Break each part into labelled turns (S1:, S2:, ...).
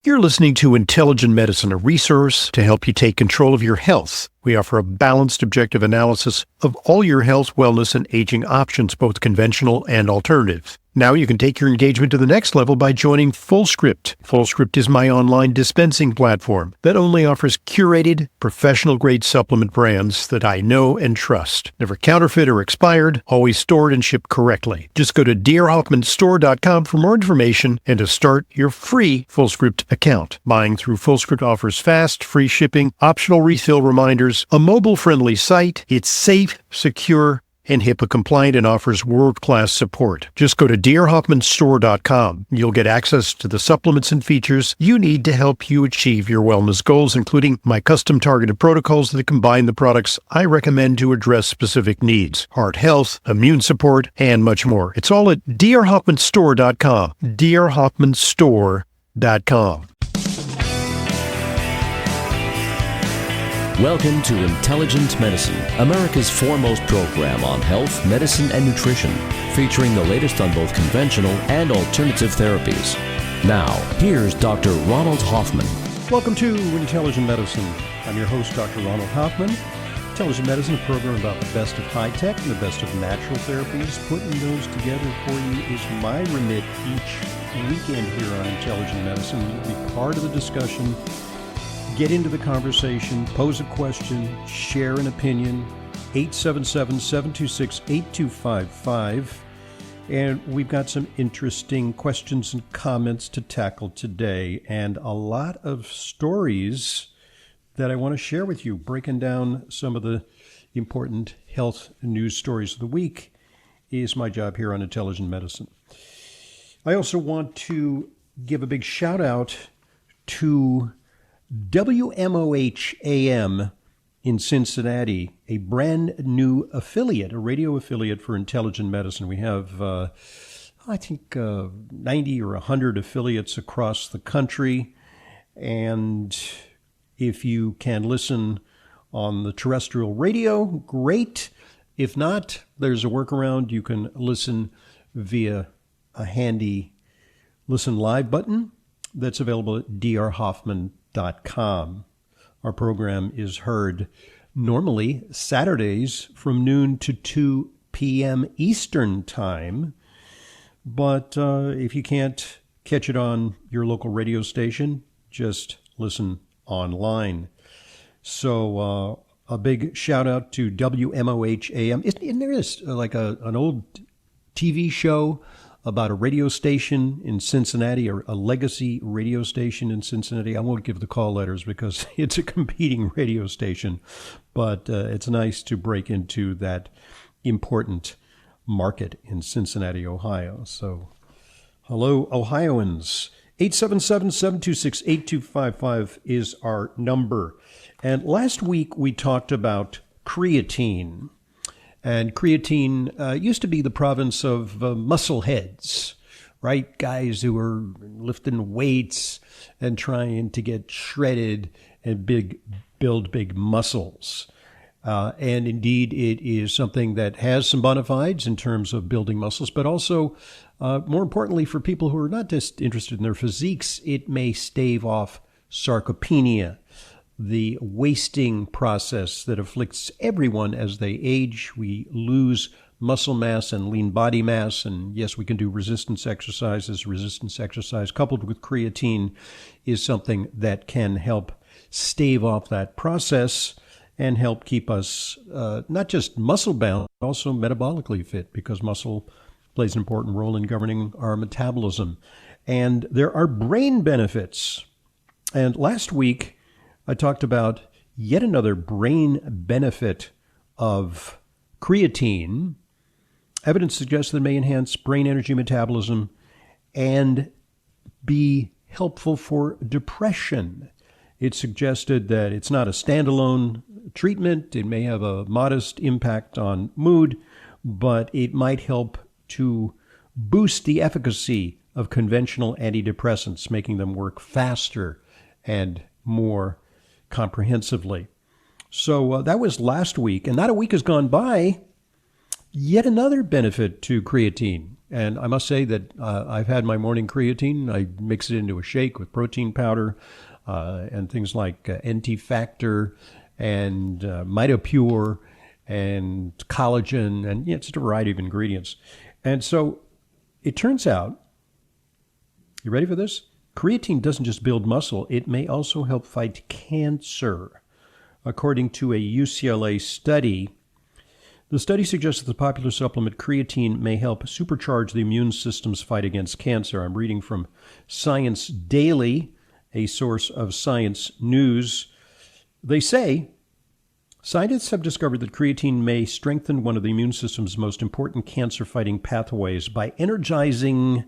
S1: You're listening to Intelligent Medicine, a resource to help you take control of your health. We offer a balanced, objective analysis of all your health, wellness, and aging options, both conventional and alternative. Now you can take your engagement to the next level by joining FullScript. FullScript is my online dispensing platform that only offers curated, professional-grade supplement brands that I know and trust. Never counterfeit or expired, always stored and shipped correctly. Just go to drhoffmanstore.com for more information and to start your free FullScript account. Buying through FullScript offers fast, free shipping, optional refill reminders, a mobile-friendly site. It's safe, secure, and HIPAA compliant and offers world-class support. Just go to drhoffmanstore.com. You'll get access to the supplements and features you need to help you achieve your wellness goals, including my custom targeted protocols that combine the products I recommend to address specific needs, heart health, immune support, and much more. It's all at drhoffmanstore.com. drhoffmanstore.com.
S2: Welcome to Intelligent Medicine, America's foremost program on health, medicine, and nutrition, featuring the latest on both conventional and alternative therapies. Now, here's Dr. Ronald Hoffman.
S1: Welcome to Intelligent Medicine. I'm your host, Dr. Ronald Hoffman. Intelligent Medicine, a program about the best of high-tech and the best of natural therapies. Putting those together for you is my remit each weekend here on Intelligent Medicine. You'll be part of the discussion. Get into the conversation, pose a question, share an opinion, 877-726-8255. And we've got some interesting questions and comments to tackle today, and a lot of stories that I want to share with you, breaking down some of the important health news stories of the week is my job here on Intelligent Medicine. I also want to give a big shout out to WMOH AM in Cincinnati, a brand new affiliate, a radio affiliate for Intelligent Medicine. We have, 90 or 100 affiliates across the country. And if you can listen on the terrestrial radio, great. If not, there's a workaround. You can listen via a handy listen live button that's available at drhoffman.com. Our program is heard normally Saturdays from noon to 2 p.m. Eastern Time. But if you can't catch it on your local radio station, just listen online. So a big shout out to WMOH AM. And there is like an old TV show about a radio station in Cincinnati, or a legacy radio station in Cincinnati. I won't give the call letters because it's a competing radio station, but it's nice to break into that important market in Cincinnati, Ohio. So, hello, Ohioans. 877-726-8255 is our number. And last week we talked about creatine. And creatine used to be the province of muscle heads, right? Guys who were lifting weights and trying to get shredded and build big muscles. And indeed, it is something that has some bona fides in terms of building muscles, but also, more importantly, for people who are not just interested in their physiques, it may stave off sarcopenia, the wasting process that afflicts everyone as they age. We lose muscle mass and lean body mass. And yes, we can do resistance exercises. Resistance exercise coupled with creatine is something that can help stave off that process and help keep us not just muscle bound, but also metabolically fit, because muscle plays an important role in governing our metabolism. And there are brain benefits. And last week, I talked about yet another brain benefit of creatine. Evidence suggests that it may enhance brain energy metabolism and be helpful for depression. It suggested that it's not a standalone treatment. It may have a modest impact on mood, but it might help to boost the efficacy of conventional antidepressants, making them work faster and more comprehensively. So that was last week, and not a week has gone by. Yet another benefit to creatine. And I must say that I've had my morning creatine. I mix it into a shake with protein powder and things like NT-Factor and Mitopure and collagen, and it's a variety of ingredients. And so it turns out, you ready for this? Creatine doesn't just build muscle, it may also help fight cancer. According to a UCLA study, the study suggests that the popular supplement creatine may help supercharge the immune system's fight against cancer. I'm reading from Science Daily, a source of science news. They say, scientists have discovered that creatine may strengthen one of the immune system's most important cancer-fighting pathways by energizing,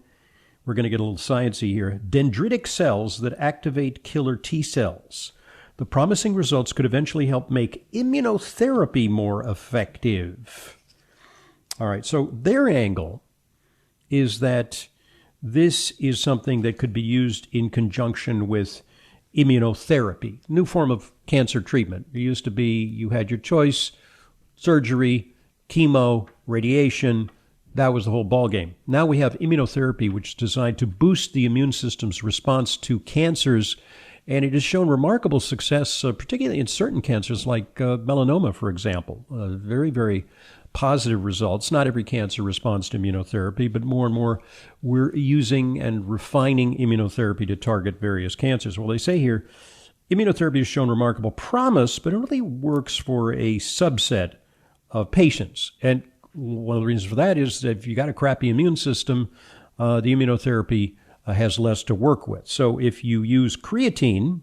S1: we're going to get a little sciencey here, dendritic cells that activate killer T cells. The promising results could eventually help make immunotherapy more effective. All right, so their angle is that this is something that could be used in conjunction with immunotherapy, new form of cancer treatment. It used to be you had your choice, surgery, chemo, radiation. That was the whole ballgame. Now we have immunotherapy, which is designed to boost the immune system's response to cancers. And it has shown remarkable success, particularly in certain cancers like melanoma, for example. Very, very positive results. Not every cancer responds to immunotherapy, but more and more we're using and refining immunotherapy to target various cancers. Well, they say here, immunotherapy has shown remarkable promise, but it only works for a subset of patients. And one of the reasons for that is that if you got a crappy immune system, the immunotherapy has less to work with. So if you use creatine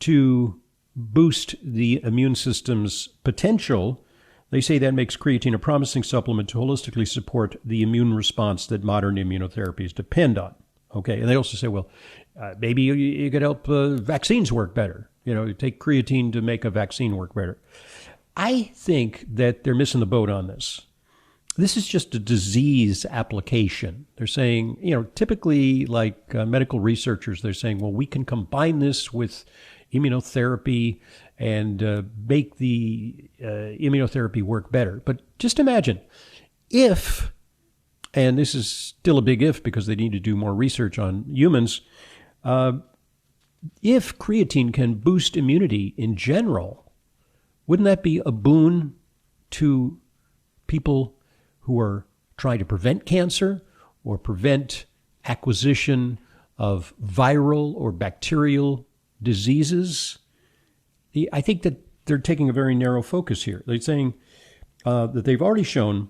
S1: to boost the immune system's potential, they say that makes creatine a promising supplement to holistically support the immune response that modern immunotherapies depend on. Okay, and they also say, well, maybe you could help vaccines work better. You know, you take creatine to make a vaccine work better. I think that they're missing the boat on this. This is just a disease application. They're saying, you know, typically like medical researchers, they're saying, well, we can combine this with immunotherapy and make the immunotherapy work better. But just imagine if, and this is still a big if because they need to do more research on humans, if creatine can boost immunity in general, wouldn't that be a boon to people who are trying to prevent cancer or prevent acquisition of viral or bacterial diseases? I think that they're taking a very narrow focus here. They're saying that they've already shown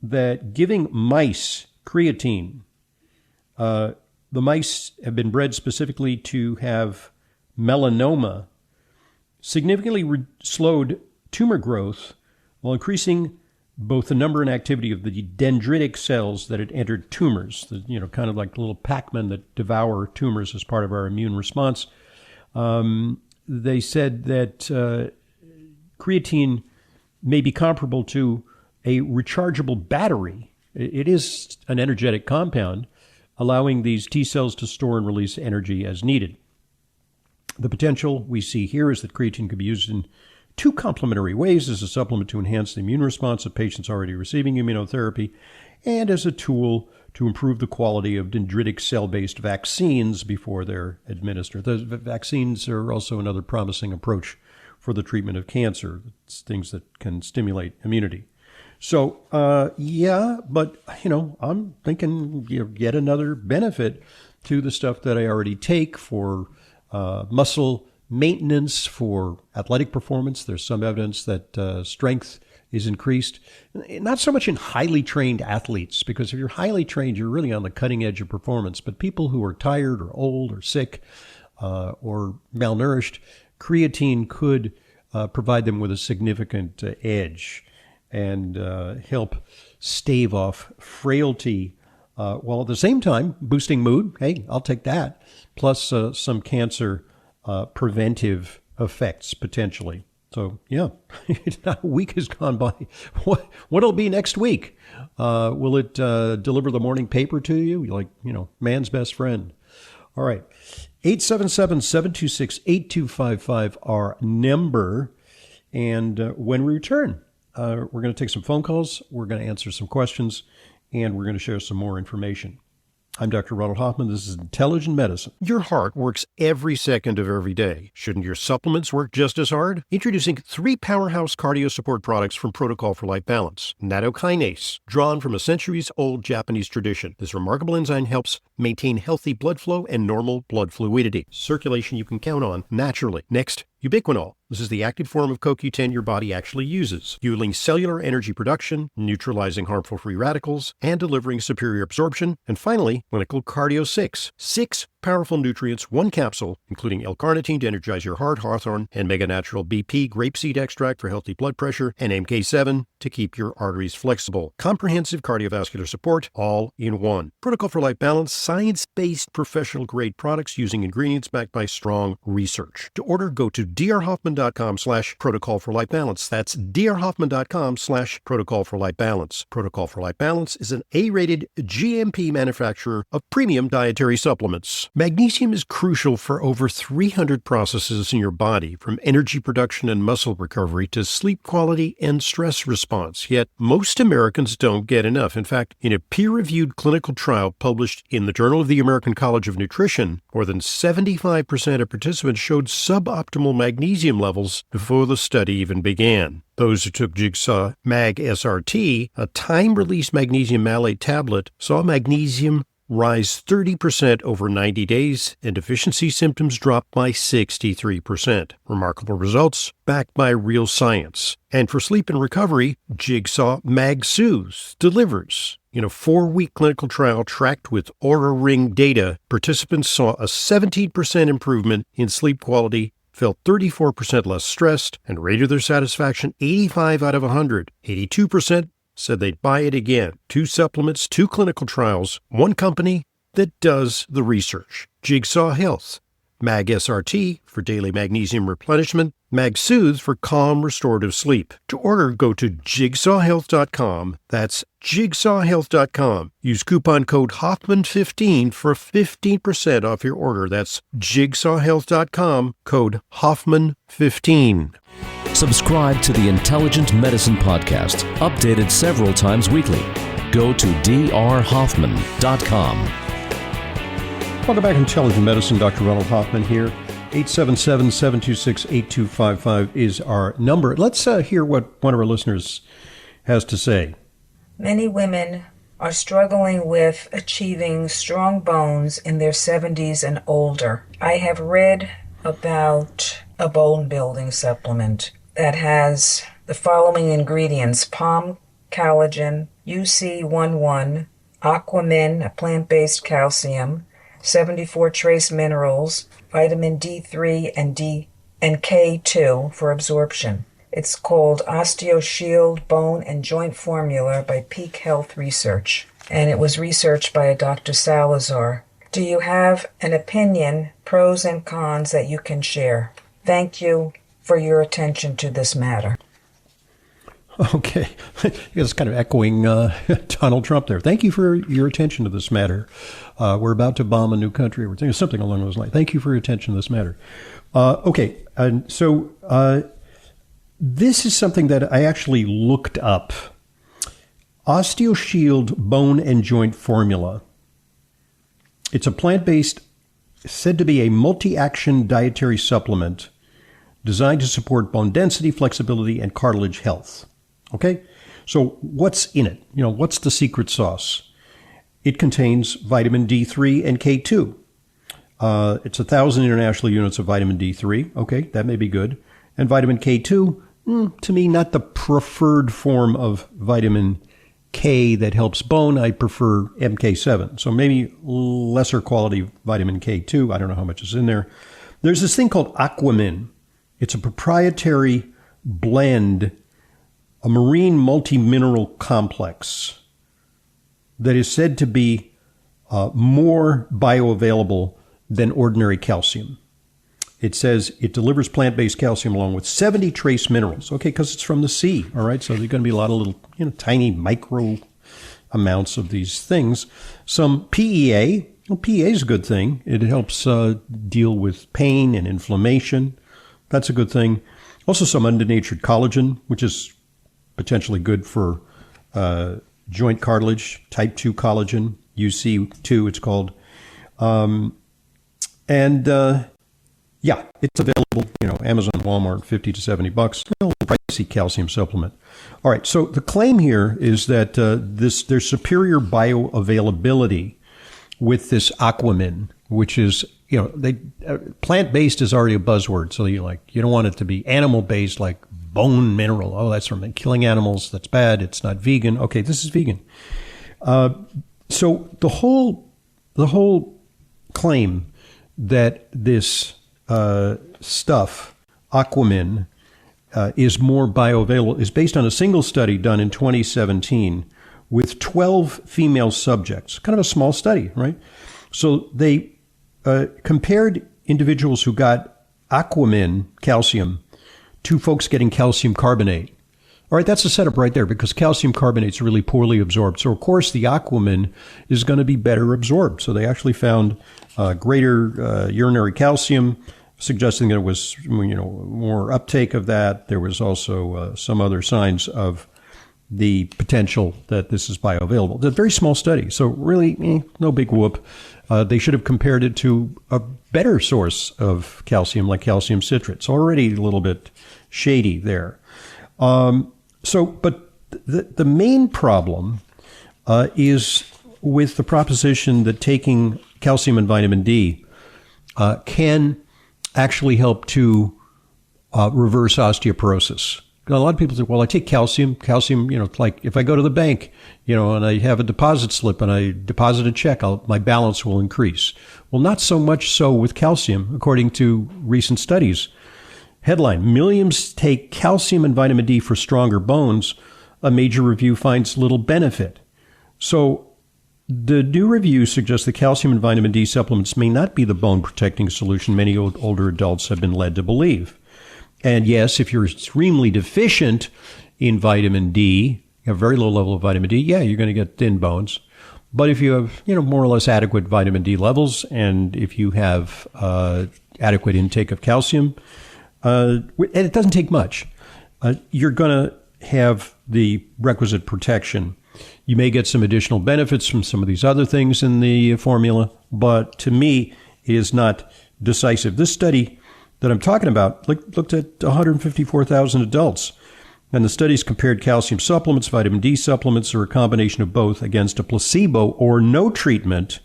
S1: that giving mice creatine, the mice have been bred specifically to have melanoma, significantly slowed tumor growth while increasing both the number and activity of the dendritic cells that had entered tumors, kind of like little Pac-Man that devour tumors as part of our immune response. They said that creatine may be comparable to a rechargeable battery. It is an energetic compound, allowing these T cells to store and release energy as needed. The potential we see here is that creatine could be used in two complementary ways: as a supplement to enhance the immune response of patients already receiving immunotherapy, and as a tool to improve the quality of dendritic cell-based vaccines before they're administered. The vaccines are also another promising approach for the treatment of cancer. It's things that can stimulate immunity. So, but, I'm thinking yet another benefit to the stuff that I already take for muscle maintenance, for athletic performance. There's some evidence that strength is increased. Not so much in highly trained athletes, because if you're highly trained, you're really on the cutting edge of performance. But people who are tired or old or sick or malnourished, creatine could provide them with a significant edge and help stave off frailty, while at the same time boosting mood. Hey, I'll take that. Plus some cancer preventive effects potentially. So, yeah, a week has gone by. What'll be next week? Will it deliver the morning paper to you? Like, man's best friend. All right. 877-726-8255, our number. And when we return, we're going to take some phone calls. We're going to answer some questions. and we're going to share some more information. I'm Dr. Ronald Hoffman. This is Intelligent Medicine. Your heart works every second of every day. Shouldn't your supplements work just as hard? Introducing 3 powerhouse cardio support products from Protocol for Life Balance. Nattokinase, drawn from a centuries-old Japanese tradition. This remarkable enzyme helps maintain healthy blood flow and normal blood fluidity. Circulation you can count on naturally. Next, ubiquinol. This is the active form of CoQ10 your body actually uses, fueling cellular energy production, neutralizing harmful free radicals, and delivering superior absorption. And finally, Clinical Cardio 6. 6 powerful nutrients, 1 capsule, including L-carnitine to energize your heart, hawthorn, and mega natural BP grapeseed extract for healthy blood pressure, and MK7 to keep your arteries flexible. Comprehensive cardiovascular support, all in one. Protocol for Life Balance, science-based professional-grade products using ingredients backed by strong research. To order, go to drhoffman.com/protocol for life balance. That's drhoffman.com/protocol for life balance. Protocol for Life Balance is an A-rated GMP manufacturer of premium dietary supplements. Magnesium is crucial for over 300 processes in your body, from energy production and muscle recovery to sleep quality and stress response. Yet, most Americans don't get enough. In fact, in a peer-reviewed clinical trial published in the Journal of the American College of Nutrition, more than 75% of participants showed suboptimal magnesium levels before the study even began. Those who took Jigsaw Mag SRT, a time-release magnesium malate tablet, saw magnesium rise 30% over 90 days, and deficiency symptoms dropped by 63%. Remarkable results backed by real science. And for sleep and recovery, Jigsaw Mag Soothes delivers. In a 4-week clinical trial tracked with Oura Ring data, participants saw a 17% improvement in sleep quality, felt 34% less stressed, and rated their satisfaction 85 out of 100. 82% said they'd buy it again. 2 supplements, 2 clinical trials, 1 company that does the research. Jigsaw Health. Mag SRT for daily magnesium replenishment. Mag Soothe for calm, restorative sleep. To order, go to jigsawhealth.com. That's jigsawhealth.com. Use coupon code Hoffman15 for 15% off your order. That's jigsawhealth.com, code Hoffman15.
S2: Subscribe to the Intelligent Medicine Podcast, updated several times weekly. Go to drhoffman.com.
S1: Welcome back to Intelligent Medicine. Dr. Ronald Hoffman here. 877-726-8255 is our number. Let's hear what one of our listeners has to say.
S3: Many women are struggling with achieving strong bones in their 70s and older. I have read about a bone building supplement that has the following ingredients: palm collagen, UC11, Aquamin, a plant-based calcium, 74 trace minerals, vitamin D3 and K2 for absorption. It's called OsteoShield Bone and Joint Formula by Peak Health Research, and it was researched by a Dr. Salazar. Do you have an opinion, pros and cons that you can share? Thank you for your attention to this matter.
S1: Okay. It's kind of echoing Donald Trump there. Thank you for your attention to this matter. We're about to bomb a new country. We're thinking something along those lines. Thank you for your attention to this matter. Okay. And so this is something that I actually looked up. OsteoShield Bone and Joint Formula. It's a plant-based, said to be a multi-action dietary supplement designed to support bone density, flexibility, and cartilage health. Okay? So what's in it? What's the secret sauce? It contains vitamin D3 and K2. It's 1,000 international units of vitamin D3. Okay, that may be good. And vitamin K2, to me, not the preferred form of vitamin K that helps bone. I prefer MK7. So maybe lesser quality vitamin K2. I don't know how much is in there. There's this thing called Aquamin. It's a proprietary blend, a marine multi-mineral complex that is said to be more bioavailable than ordinary calcium. It says it delivers plant-based calcium along with 70 trace minerals. Okay, because it's from the sea, all right? So there's going to be a lot of little, tiny micro amounts of these things. Some PEA. Well, PEA is a good thing. It helps deal with pain and inflammation. That's a good thing. Also some undenatured collagen, which is potentially good for joint cartilage, type 2 collagen, UC2 it's called. Yeah, it's available, Amazon, Walmart, $50 to $70. A little pricey calcium supplement. All right, so the claim here is that there's superior bioavailability with this Aquamin, which is, plant-based is already a buzzword. So you don't want it to be animal-based, like bone mineral. Oh, that's from killing animals. That's bad. It's not vegan. Okay, this is vegan. So the whole claim that this stuff, Aquamin, is more bioavailable is based on a single study done in 2017 with 12 female subjects. Kind of a small study, right? So they compared individuals who got Aquamin calcium to folks getting calcium carbonate. All right, that's a setup right there because calcium carbonate is really poorly absorbed. So, of course, the Aquamin is going to be better absorbed. So they actually found greater urinary calcium, suggesting that it was, more uptake of that. There was also some other signs of the potential that this is bioavailable. It's a very small study, so really no big whoop. They should have compared it to a better source of calcium, like calcium citrate. It's already a little bit shady there. But the main problem is with the proposition that taking calcium and vitamin D can actually help to reverse osteoporosis. A lot of people say, well, I take calcium, like if I go to the bank, and I have a deposit slip and I deposit a check, my balance will increase. Well, not so much so with calcium, according to recent studies. Headline, millions take calcium and vitamin D for stronger bones. A major review finds little benefit. So the new review suggests that calcium and vitamin D supplements may not be the bone-protecting solution many older adults have been led to believe. And yes, if you're extremely deficient in vitamin D, you have a very low level of vitamin D, yeah, you're going to get thin bones. But if you have, more or less adequate vitamin D levels, and if you have adequate intake of calcium, and it doesn't take much, you're going to have the requisite protection. You may get some additional benefits from some of these other things in the formula, but to me, it is not decisive. This study that I'm talking about looked at 154,000 adults, and the studies compared calcium supplements, vitamin D supplements, or a combination of both against a placebo or no treatment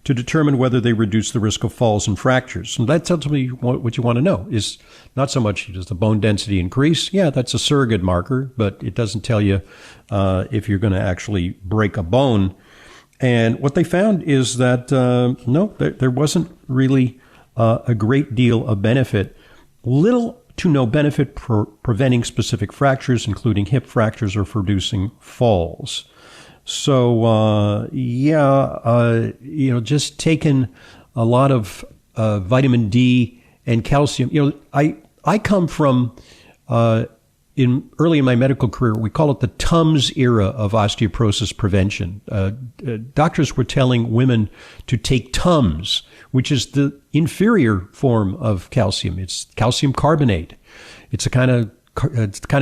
S1: to determine whether they reduce the risk of falls and fractures. And that tells me what you want to know is not so much does the bone density increase. Yeah, that's a surrogate marker, but it doesn't tell you if you're going to actually break a bone. And what they found is that, no, there wasn't really a great deal of benefit. Little to no benefit for preventing specific fractures, including hip fractures or for reducing falls. So, just taking a lot of vitamin D and calcium. I come from, early in my medical career, we call it the Tums era of osteoporosis prevention. Doctors were telling women to take Tums, which is the inferior form of calcium. It's calcium carbonate. It's the kind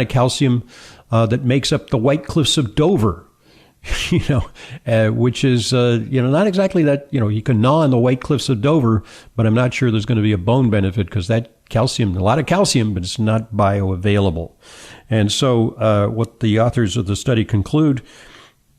S1: of calcium that makes up the White Cliffs of Dover. Which is, not exactly that, you can gnaw on the White Cliffs of Dover, but I'm not sure there's going to be a bone benefit because that calcium, a lot of calcium, but it's not bioavailable. And so what the authors of the study conclude,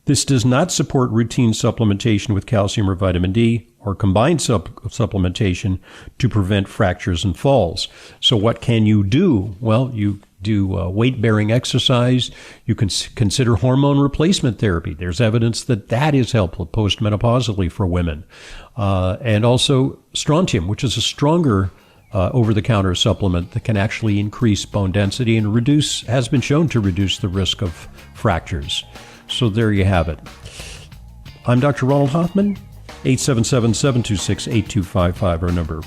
S1: this does not support routine supplementation with calcium or vitamin D or combined supplementation to prevent fractures and falls. So what can you do? Well, you do weight-bearing exercise. You can consider hormone replacement therapy. There's evidence that is helpful postmenopausally for women. And also strontium, which is a stronger over-the-counter supplement that can actually increase bone density and has been shown to reduce the risk of fractures. So there you have it. I'm Dr. Ronald Hoffman, 877-726-8255, our number.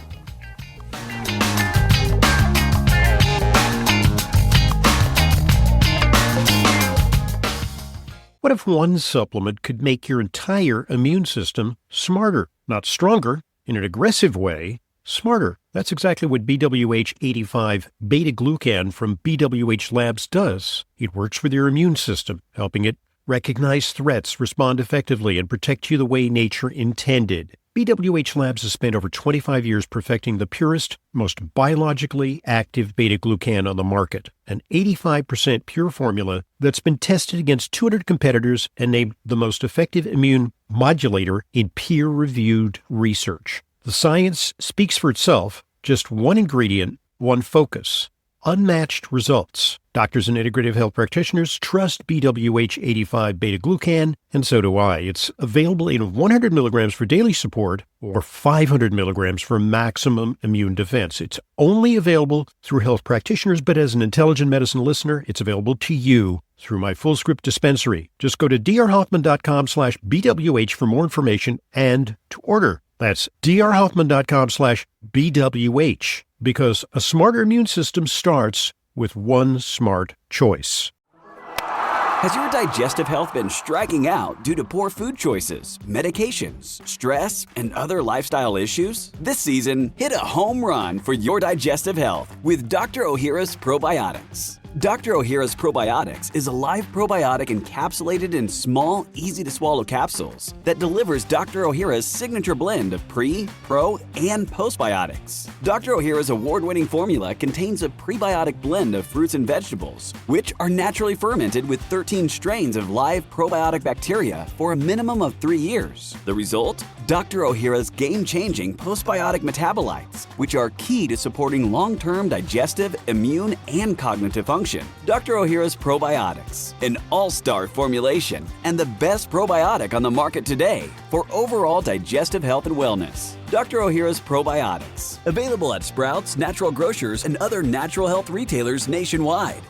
S1: What if one supplement could make your entire immune system smarter? Not stronger, in an aggressive way, smarter. That's exactly what BWH 85 beta-glucan from BWH Labs does. It works with your immune system, helping it recognize threats, respond effectively, and protect you the way nature intended. BWH Labs has spent over 25 years perfecting the purest, most biologically active beta-glucan on the market, an 85% pure formula that's been tested against 200 competitors and named the most effective immune modulator in peer-reviewed research. The science speaks for itself, just one ingredient, one focus. Unmatched results. Doctors and integrative health practitioners trust BWH 85 beta-glucan, and so do I. It's available in 100 milligrams for daily support or 500 milligrams for maximum immune defense. It's only available through health practitioners, but as an intelligent medicine listener, it's available to you through my full script dispensary. Just go to drhoffman.com/BWH for more information and to order. That's drhoffman.com/BWH. Because a smarter immune system starts with one smart choice.
S4: Has your digestive health been striking out due to poor food choices, medications, stress, and other lifestyle issues? This season, hit a home run for your digestive health with Dr. Ohhira's Probiotics. Dr. Ohhira's Probiotics is a live probiotic encapsulated in small, easy-to-swallow capsules that delivers Dr. Ohhira's signature blend of pre, pro, and postbiotics. Dr. Ohhira's award-winning formula contains a prebiotic blend of fruits and vegetables, which are naturally fermented with 13 strains of live probiotic bacteria for a minimum of 3 years. The result? Dr. Ohhira's game-changing postbiotic metabolites, which are key to supporting long-term digestive, immune, and cognitive function. Dr. Ohhira's Probiotics, an all-star formulation and the best probiotic on the market today for overall digestive health and wellness. Dr. Ohhira's Probiotics, available at Sprouts, Natural Grocers, and other natural health retailers nationwide.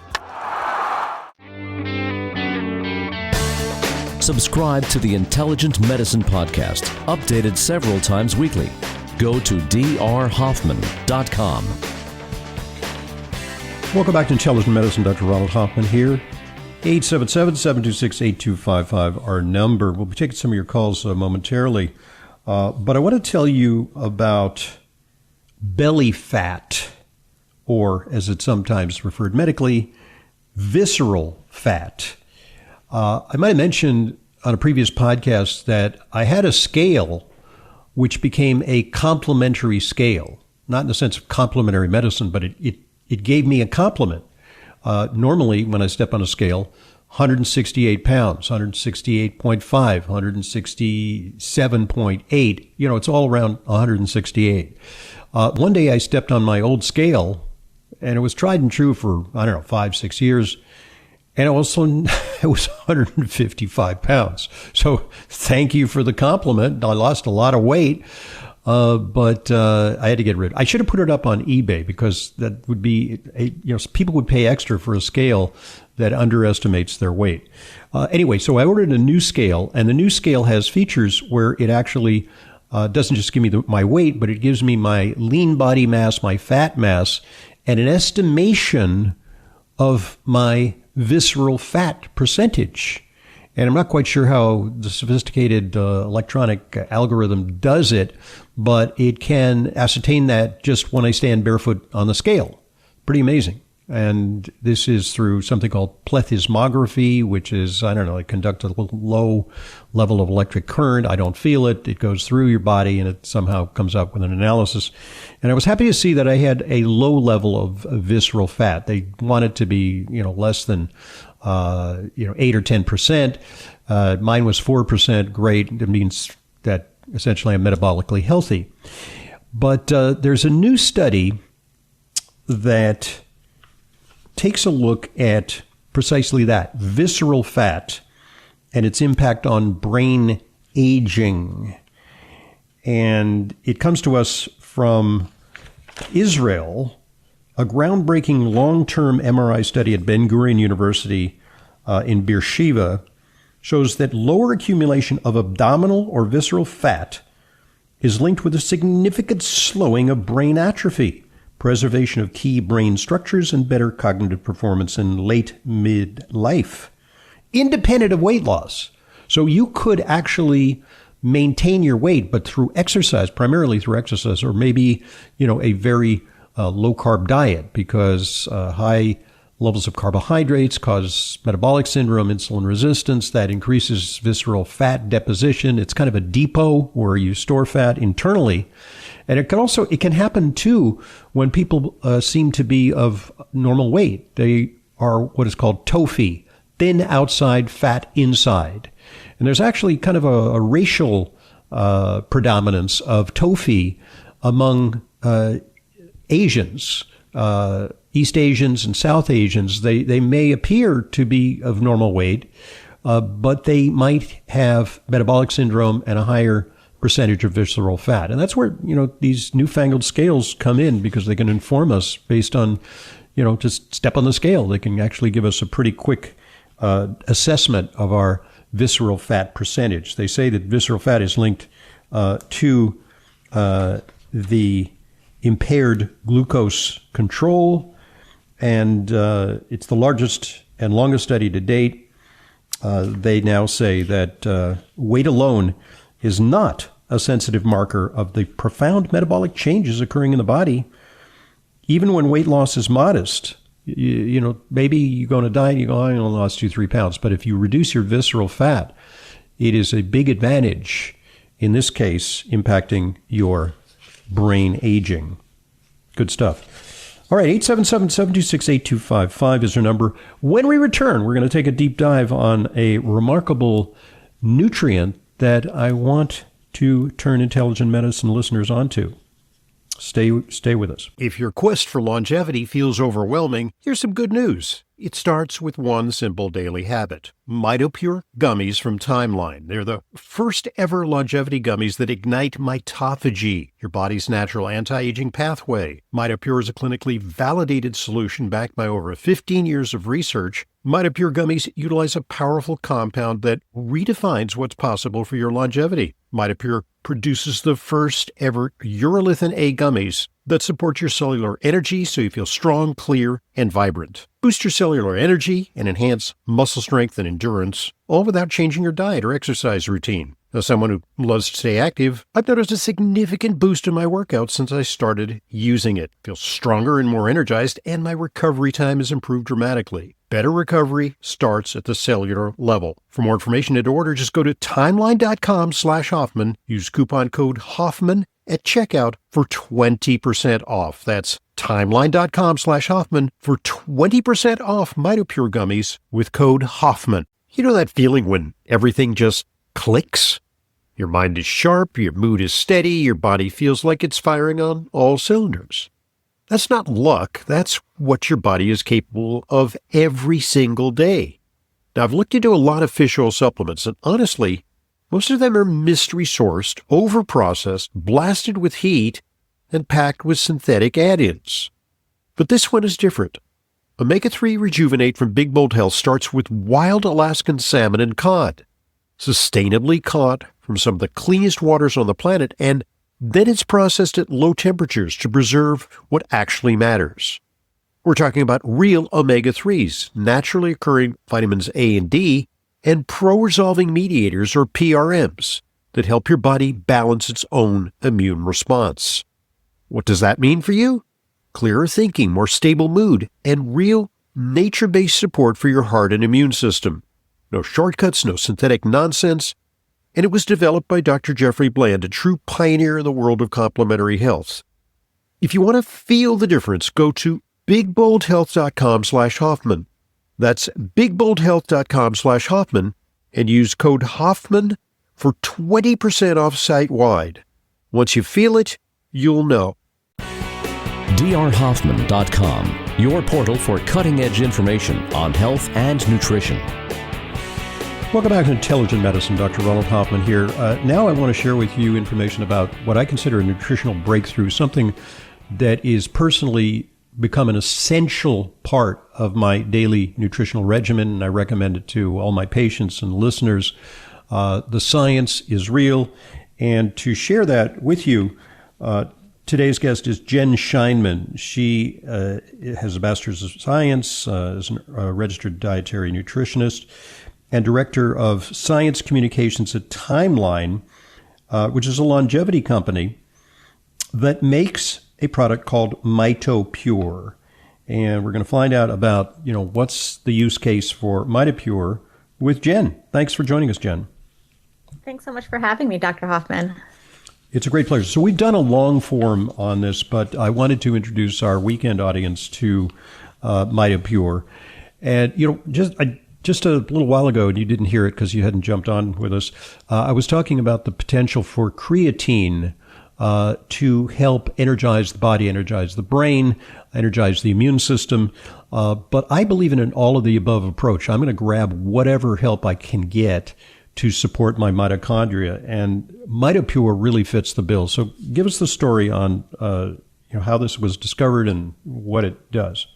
S2: Subscribe to the Intelligent Medicine Podcast, updated several times weekly. Go to drhoffman.com.
S1: Welcome back to Intelligent Medicine. Dr. Ronald Hoffman here. 877-726-8255, our number. We'll be taking some of your calls momentarily. But I want to tell you about belly fat, or as it's sometimes referred medically, visceral fat. I might have mentioned on a previous podcast that I had a scale which became a complementary scale, not in the sense of complementary medicine, but it gave me a compliment. Normally, when I step on a scale, 168 pounds, 168.5, 167.8, it's all around 168. One day I stepped on my old scale, and it was tried and true for, 5-6 years, and it was 155 pounds. So thank you for the compliment. I lost a lot of weight. But I had to get rid of it. I should have put it up on eBay because that would be, people would pay extra for a scale that underestimates their weight. Anyway, so I ordered a new scale, and the new scale has features where it actually doesn't just give me my weight, but it gives me my lean body mass, my fat mass, and an estimation of my visceral fat percentage. And I'm not quite sure how the sophisticated electronic algorithm does it, but it can ascertain that just when I stand barefoot on the scale. Pretty amazing. And this is through something called plethysmography, which is, I conduct a low level of electric current. I don't feel it. It goes through your body and it somehow comes up with an analysis. And I was happy to see that I had a low level of visceral fat. They want it to be, less than 8 or 10%. Mine was 4%. Great. It means that essentially I'm metabolically healthy. But there's a new study that takes a look at precisely that, visceral fat, and its impact on brain aging. And it comes to us from Israel. A groundbreaking long-term MRI study at Ben Gurion University in Beersheba shows that lower accumulation of abdominal or visceral fat is linked with a significant slowing of brain atrophy, preservation of key brain structures, and better cognitive performance in late mid-life, independent of weight loss. So you could actually maintain your weight, but through exercise, primarily through exercise, or maybe, a very low-carb diet, because high levels of carbohydrates cause metabolic syndrome, insulin resistance. That increases visceral fat deposition. It's kind of a depot where you store fat internally. And it can happen too when people seem to be of normal weight. They are what is called TOFI, thin outside, fat inside. And there's actually kind of a racial predominance of TOFI among Asians, East Asians and South Asians. They may appear to be of normal weight, but they might have metabolic syndrome and a higher percentage of visceral fat. And that's where, these newfangled scales come in, because they can inform us based on, just step on the scale. They can actually give us a pretty quick assessment of our visceral fat percentage. They say that visceral fat is linked to the impaired glucose control, and it's the largest and longest study to date. They now say that weight alone is not a sensitive marker of the profound metabolic changes occurring in the body, even when weight loss is modest. Maybe you go on a diet, you go, I only lost 2-3 pounds. But if you reduce your visceral fat, it is a big advantage, in this case, impacting your brain aging. Good stuff. All right, 877-726-8255 is our number. When we return, we're going to take a deep dive on a remarkable nutrient that I want to turn intelligent medicine listeners onto. Stay with us. If your quest for longevity feels overwhelming, here's some good news. It starts with one simple daily habit. Mitopure gummies from Timeline. They're the first ever longevity gummies that ignite mitophagy, your body's natural anti-aging pathway. Mitopure is a clinically validated solution backed by over 15 years of research. Mitopure gummies utilize a powerful compound that redefines what's possible for your longevity. Mitopure produces the first ever urolithin A gummies that support your cellular energy so you feel strong, clear, and vibrant. Boost your cellular energy and enhance muscle strength and endurance, all without changing your diet or exercise routine. As someone who loves to stay active, I've noticed a significant boost in my workouts since I started using it. I feel stronger and more energized, and my recovery time has improved dramatically. Better recovery starts at the cellular level. For more information and to order, just go to timeline.com/Hoffman. Use coupon code Hoffman at checkout for 20% off. That's timeline.com/Hoffman for 20% off Mitopure gummies with code Hoffman. You know that feeling when everything just clicks? Your mind is sharp, your mood is steady, your body feels like it's firing on all cylinders. That's not luck. That's what your body is capable of every single day. Now, I've looked into a lot of fish oil supplements, and honestly, most of them are mystery-sourced, over-processed, blasted with heat, and packed with synthetic add-ins. But this one is different. Omega-3 Rejuvenate from Big Bold Health starts with wild Alaskan salmon and cod, sustainably caught from some of the cleanest waters on the planet, and then it's processed at low temperatures to preserve what actually matters. We're talking about real omega-3s, naturally occurring vitamins A and D, and pro-resolving mediators, or PRMs, that help your body balance its own immune response. What does that mean for you? Clearer thinking, more stable mood, and real nature-based support for your heart and immune system. No shortcuts, no synthetic nonsense. And it was developed by Dr. Jeffrey Bland, a true pioneer in the world of complementary health. If you want to feel the difference, go to bigboldhealth.com/Hoffman. That's bigboldhealth.com/Hoffman and use code Hoffman for 20% off site-wide. Once you feel it, you'll know.
S2: drhoffman.com, your portal for cutting-edge information on health and nutrition.
S1: Welcome back to Intelligent Medicine. Dr. Ronald Hoffman here. Now I want to share with you information about what I consider a nutritional breakthrough, something that is personally become an essential part of my daily nutritional regimen, and I recommend it to all my patients and listeners. The science is real, and to share that with you, today's guest is Jen Scheinman. She has a Master's of Science, is a registered dietary nutritionist, and Director of Science Communications at Timeline, which is a longevity company that makes a product called Mitopure. And we're going to find out about, what's the use case for Mitopure with Jen. Thanks for joining us, Jen.
S5: Thanks so much for having me, Dr. Hoffman.
S1: It's a great pleasure. So we've done a long form on this, but I wanted to introduce our weekend audience to Mitopure. And, just a little while ago, and you didn't hear it because you hadn't jumped on with us, I was talking about the potential for creatine to help energize the body, energize the brain, energize the immune system. But I believe in an all-of-the-above approach. I'm going to grab whatever help I can get to support my mitochondria, and Mitopure really fits the bill. So give us the story on how this was discovered and what it does.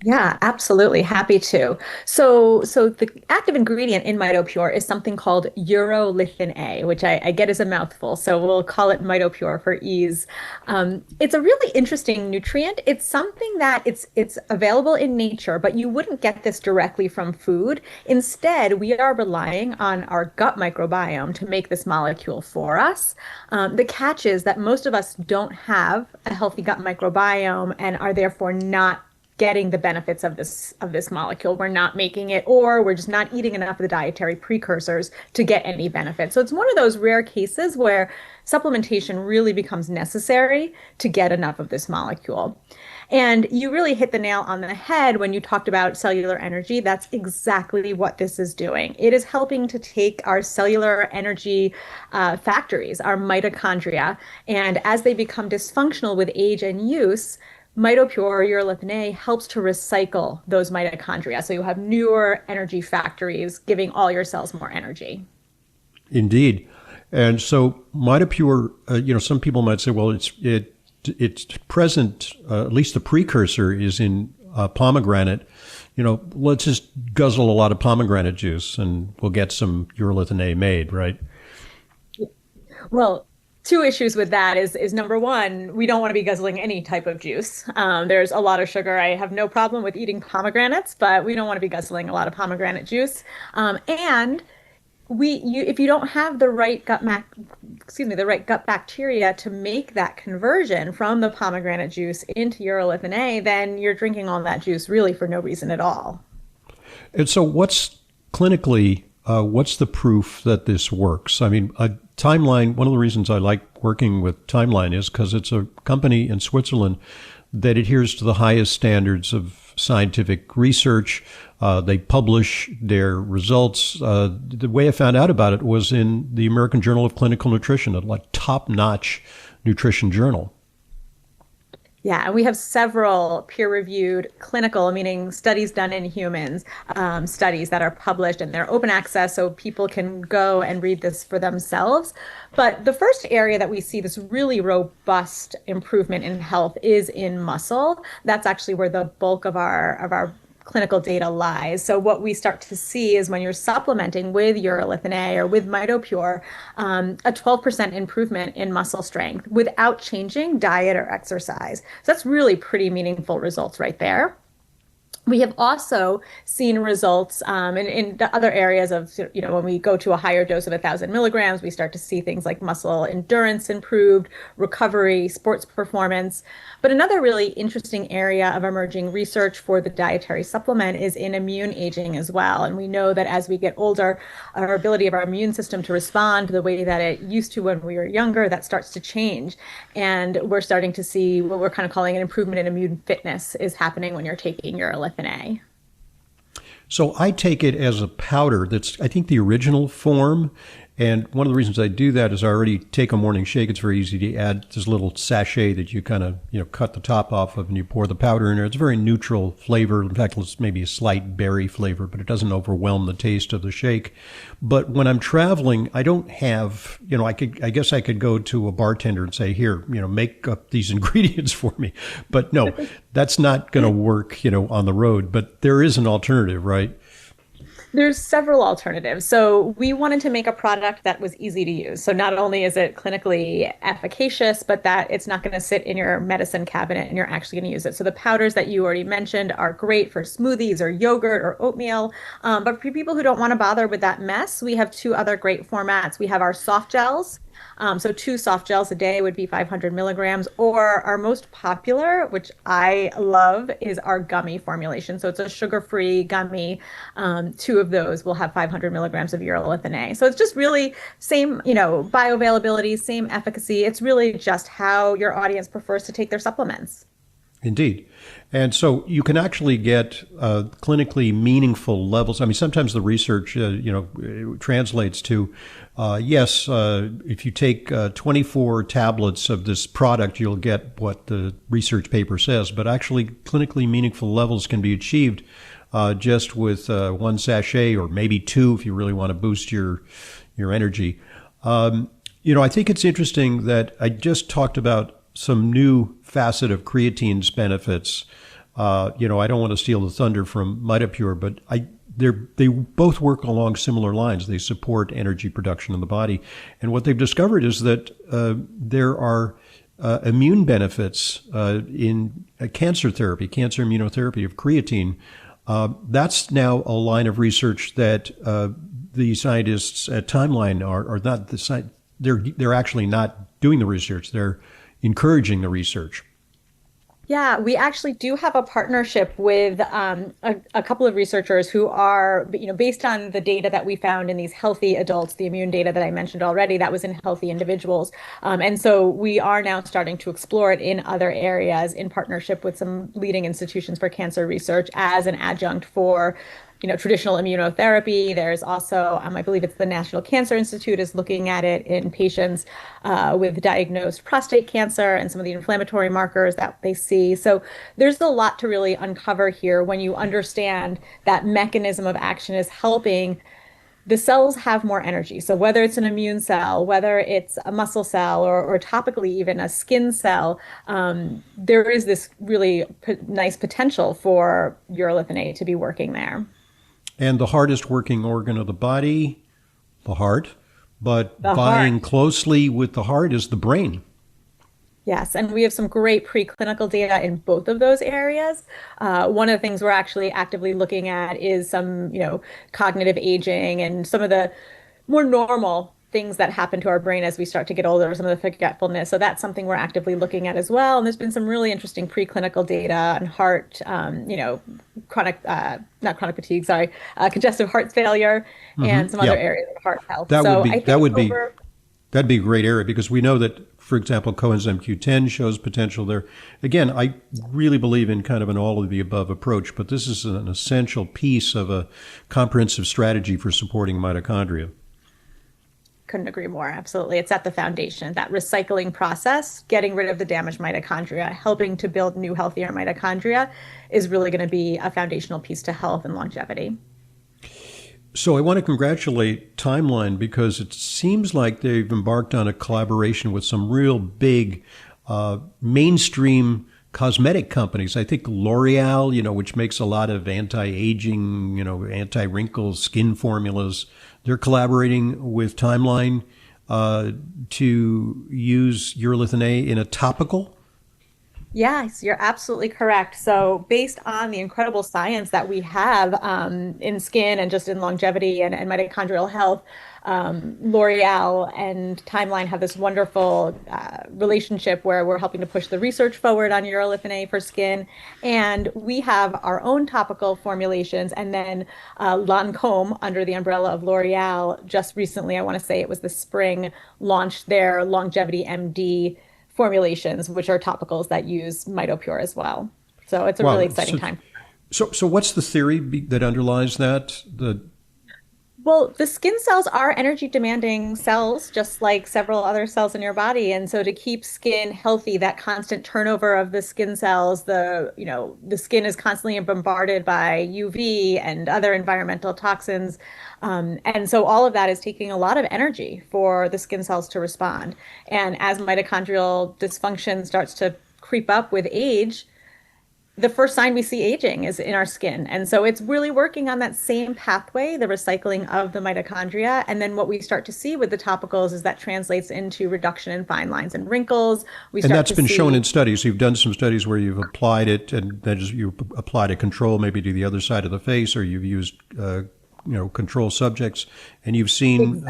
S5: Yeah, absolutely. Happy to. So the active ingredient in Mitopure is something called urolithin A, which I get is a mouthful. So we'll call it Mitopure for ease. It's a really interesting nutrient. It's something that it's available in nature, but you wouldn't get this directly from food. Instead, we are relying on our gut microbiome to make this molecule for us. The catch is that most of us don't have a healthy gut microbiome and are therefore not getting the benefits of this molecule. We're not making it, or we're just not eating enough of the dietary precursors to get any benefit. So it's one of those rare cases where supplementation really becomes necessary to get enough of this molecule. And you really hit the nail on the head when you talked about cellular energy. That's exactly what this is doing. It is helping to take our cellular energy factories, our mitochondria, and as they become dysfunctional with age and use, Mitopure, urolithin A, helps to recycle those mitochondria. So you have newer energy factories giving all your cells more energy.
S1: Indeed. And so Mitopure, some people might say, well, it's present, at least the precursor is in pomegranate. Let's just guzzle a lot of pomegranate juice and we'll get some urolithin A made, right?
S5: Well, two issues with that is number one, we don't want to be guzzling any type of juice. There's a lot of sugar. I have no problem with eating pomegranates, but we don't want to be guzzling a lot of pomegranate juice. And if you don't have the right gut bacteria to make that conversion from the pomegranate juice into urolithin A, then you're drinking all that juice really for no reason at all.
S1: And so what's the proof that this works? I mean, Timeline, one of the reasons I like working with Timeline is because it's a company in Switzerland that adheres to the highest standards of scientific research. They publish their results. The way I found out about it was in the American Journal of Clinical Nutrition, a top-notch nutrition journal.
S5: Yeah, and we have several peer-reviewed clinical, meaning studies done in humans, studies that are published, and they're open access so people can go and read this for themselves. But the first area that we see this really robust improvement in health is in muscle. That's actually where the bulk of our clinical data lies. So what we start to see is when you're supplementing with urolithin A or with Mitopure, a 12% improvement in muscle strength without changing diet or exercise. So that's really pretty meaningful results right there. We have also seen results in the other areas of, when we go to a higher dose of 1,000 milligrams, we start to see things like muscle endurance improved, recovery, sports performance. But another really interesting area of emerging research for the dietary supplement is in immune aging as well. And we know that as we get older, our ability of our immune system to respond the way that it used to when we were younger, that starts to change. And we're starting to see what we're kind of calling an improvement in immune fitness is happening when you're taking urolithin A.
S1: So I take it as a powder that's, I think, the original form. And one of the reasons I do that is I already take a morning shake. It's very easy to add this little sachet that you kind of, cut the top off of and you pour the powder in there. It's a very neutral flavor. In fact, it's maybe a slight berry flavor, but it doesn't overwhelm the taste of the shake. But when I'm traveling, I don't have, I guess I could go to a bartender and say, here, make up these ingredients for me. But no, that's not going to work, on the road. But there is an alternative, right?
S5: There's several alternatives. So we wanted to make a product that was easy to use. So not only is it clinically efficacious, but that it's not going to sit in your medicine cabinet and you're actually going to use it. So the powders that you already mentioned are great for smoothies or yogurt or oatmeal. But for people who don't want to bother with that mess, we have two other great formats. We have our soft gels, So 2 soft gels a day would be 500 milligrams, or our most popular, which I love, is our gummy formulation. So it's a sugar-free gummy. 2 of those will have 500 milligrams of urolithin A. So it's just really same, bioavailability, same efficacy. It's really just how your audience prefers to take their supplements.
S1: Indeed. And so you can actually get clinically meaningful levels. I mean, sometimes the research, translates to, yes, if you take 24 tablets of this product, you'll get what the research paper says. But actually, clinically meaningful levels can be achieved just with 1 sachet or maybe 2 if you really want to boost your energy. I think it's interesting that I just talked about some new facet of creatine's benefits. I don't want to steal the thunder from Mitopure, but they both work along similar lines. They support energy production in the body. And what they've discovered is that there are immune benefits in cancer therapy, cancer immunotherapy of creatine. That's now a line of research that the scientists at Timeline are not they're actually not doing the research. They're encouraging the research.
S5: Yeah, we actually do have a partnership with a couple of researchers who are, based on the data that we found in these healthy adults, the immune data that I mentioned already, that was in healthy individuals. And so we are now starting to explore it in other areas in partnership with some leading institutions for cancer research as an adjunct for traditional immunotherapy. There's also, I believe it's the National Cancer Institute is looking at it in patients with diagnosed prostate cancer and some of the inflammatory markers that they see. So there's a lot to really uncover here when you understand that mechanism of action is helping the cells have more energy. So whether it's an immune cell, whether it's a muscle cell, or topically even a skin cell, there is this really nice potential for urolithin A to be working there.
S1: And the hardest working organ of the body, the heart, but vying closely with the heart is the brain.
S5: Yes, and we have some great preclinical data in both of those areas. One of the things we're actually actively looking at is some, cognitive aging and some of the more normal things that happen to our brain as we start to get older, some of the forgetfulness. So that's something we're actively looking at as well. And there's been some really interesting preclinical data on heart, not chronic fatigue, sorry, congestive heart failure, and some other areas of heart health.
S1: That'd be a great area because we know that, for example, coenzyme Q10 shows potential there. Again, I really believe in kind of an all of the above approach, but this is an essential piece of a comprehensive strategy for supporting mitochondria.
S5: Couldn't agree more. Absolutely. It's at the foundation, that recycling process, getting rid of the damaged mitochondria, helping to build new, healthier mitochondria is really going to be a foundational piece to health and longevity.
S1: So I want to congratulate Timeline because it seems like they've embarked on a collaboration with some real big mainstream cosmetic companies. I think L'Oreal, which makes a lot of anti-aging, anti-wrinkle skin formulas, they're collaborating with Timeline to use urolithin A in a topical.
S5: Yes, you're absolutely correct. So based on the incredible science that we have in skin and just in longevity and mitochondrial health, L'Oreal and Timeline have this wonderful relationship where we're helping to push the research forward on urolithin A for skin. And we have our own topical formulations. And then Lancome, under the umbrella of L'Oreal, just recently, I want to say it was the spring, launched their Longevity MD formulations, which are topicals that use Mitopure as well. So it's a really exciting time.
S1: So what's the theory that underlies that?
S5: Well, the skin cells are energy demanding cells, just like several other cells in your body. And so to keep skin healthy, that constant turnover of the skin cells, the skin is constantly bombarded by UV and other environmental toxins. And so all of that is taking a lot of energy for the skin cells to respond. And as mitochondrial dysfunction starts to creep up with age, the first sign we see aging is in our skin. And so it's really working on that same pathway, the recycling of the mitochondria. And then what we start to see with the topicals is that translates into reduction in fine lines and wrinkles.
S1: And that's been shown in studies. You've done some studies where you've applied it and then you applied a control maybe to the other side of the face, or you've used control subjects, and you've seen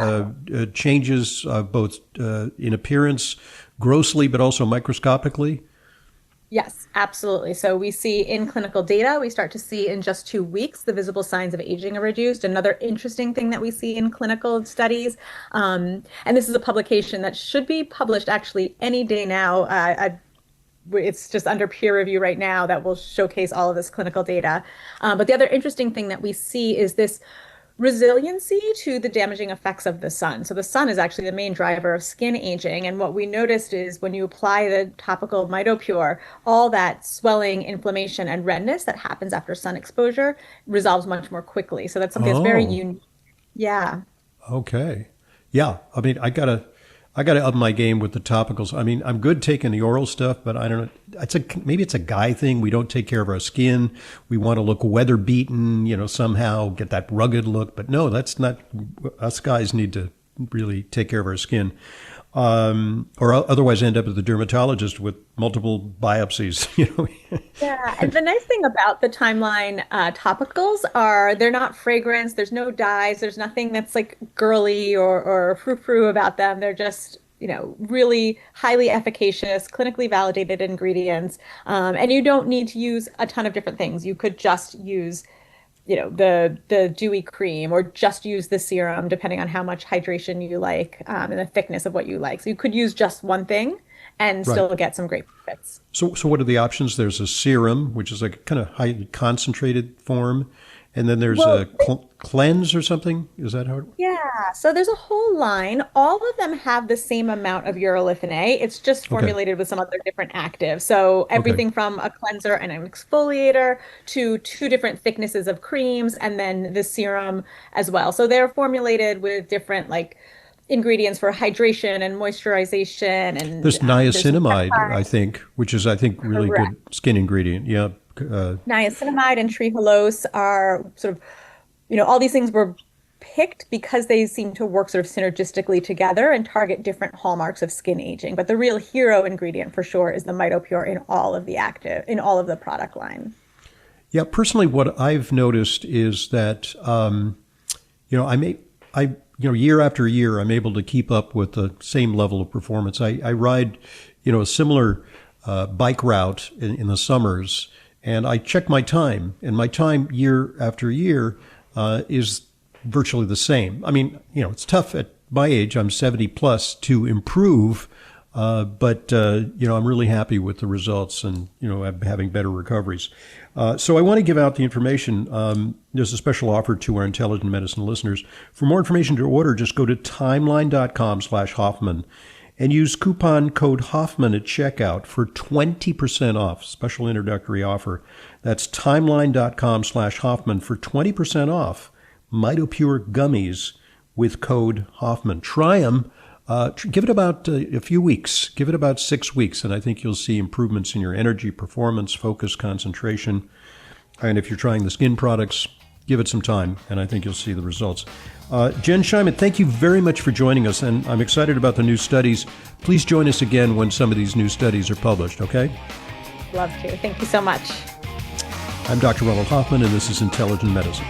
S1: changes both in appearance, grossly, but also microscopically.
S5: Yes, absolutely. So we see in clinical data, we start to see in just 2 weeks, the visible signs of aging are reduced. Another interesting thing that we see in clinical studies, and this is a publication that should be published actually any day now. It's just under peer review right now that will showcase all of this clinical data. But the other interesting thing that we see is this resiliency to the damaging effects of the sun. So the sun is actually the main driver of skin aging. And what we noticed is when you apply the topical Mitopure, all that swelling, inflammation, and redness that happens after sun exposure resolves much more quickly. So that's something that's very unique. Yeah.
S1: Okay. Yeah. I mean, I gotta up my game with the topicals. I mean, I'm good taking the oral stuff, but I don't know. Maybe it's a guy thing. We don't take care of our skin. We want to look weather beaten, somehow get that rugged look. But no, that's not. Us guys need to really take care of our skin, or otherwise end up at the dermatologist with multiple biopsies.
S5: Yeah, and the nice thing about the Timeline topicals are they're not fragrance. There's no dyes. There's nothing that's like girly or frou-frou about them. They're just really highly efficacious, clinically validated ingredients, and you don't need to use a ton of different things. You could just use the dewy cream, or just use the serum, depending on how much hydration you like and the thickness of what you like. So you could use just one thing and still get some great benefits.
S1: So what are the options? There's a serum, which is like a kind of highly concentrated form. And then there's a cleanse or something? Is that how it works?
S5: Yeah. So there's a whole line. All of them have the same amount of urolithin A. It's just formulated with some other different actives. So everything from a cleanser and an exfoliator to 2 different thicknesses of creams, and then the serum as well. So they're formulated with different ingredients for hydration and moisturization. And
S1: there's niacinamide, I think, which is, really good skin ingredient. Yeah.
S5: Niacinamide and trehalose are sort of, all these things were picked because they seem to work sort of synergistically together and target different hallmarks of skin aging. But the real hero ingredient for sure is the Mitopure in all of the product line.
S1: Yeah, personally, what I've noticed is that, year after year, I'm able to keep up with the same level of performance. I ride, a similar bike route in the summers. And I check my time, and my time year after year is virtually the same. I mean, it's tough at my age. I'm 70 plus to improve, but I'm really happy with the results, and I'm having better recoveries. So I want to give out the information. There's a special offer to our Intelligent Medicine listeners. For more information to order, just go to timeline.com/Hoffman. And use coupon code Hoffman at checkout for 20% off. Special introductory offer. That's timeline.com/Hoffman for 20% off Mitopure gummies with code Hoffman. Try them. Give it about a few weeks. Give it about 6 weeks, and I think you'll see improvements in your energy, performance, focus, concentration. And if you're trying the skin products, give it some time, and I think you'll see the results. Jen Scheinman, thank you very much for joining us, and I'm excited about the new studies. Please join us again when some of these new studies are published, okay?
S5: Love to. Thank you so much.
S1: I'm Dr. Ronald Hoffman, and this is Intelligent Medicine.